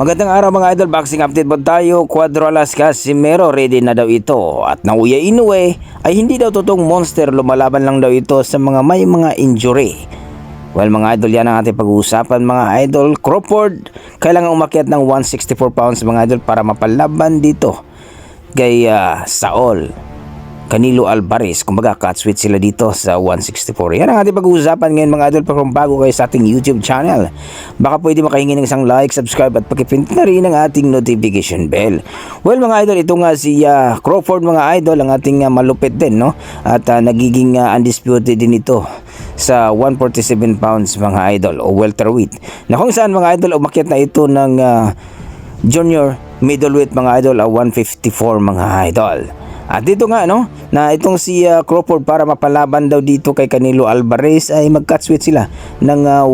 Magandang araw mga idol, boxing update po tayo. Cuadro Alas Casimero, ready na daw ito. At Naoya Inoue ay hindi daw totoong monster, lumalaban lang daw ito sa may mga injury. Well mga idol, yan ang ating pag-uusapan mga idol. Crawford, kailangan umakyat ng 164 pounds mga idol para mapalaban dito kay Saul Canelo Alvarez. Kumbaga cut switch sila dito sa 164. Yan ang ating pag-uusapan ngayon mga idol. Pero kung bago kayo sa ating YouTube channel, baka pwede makahingi ng isang like, subscribe at pakipindot na rin ang ating notification bell. Well mga idol, ito nga si Crawford mga idol, ang ating malupit din, no? At nagiging undisputed din ito sa 147 pounds mga idol o welterweight. Na kung saan mga idol, umakyat na ito ng junior middleweight mga idol, 154 mga idol. At dito nga no, na itong si Crawford para mapalaban daw dito kay Canelo Alvarez ay mag-cut switch sila ng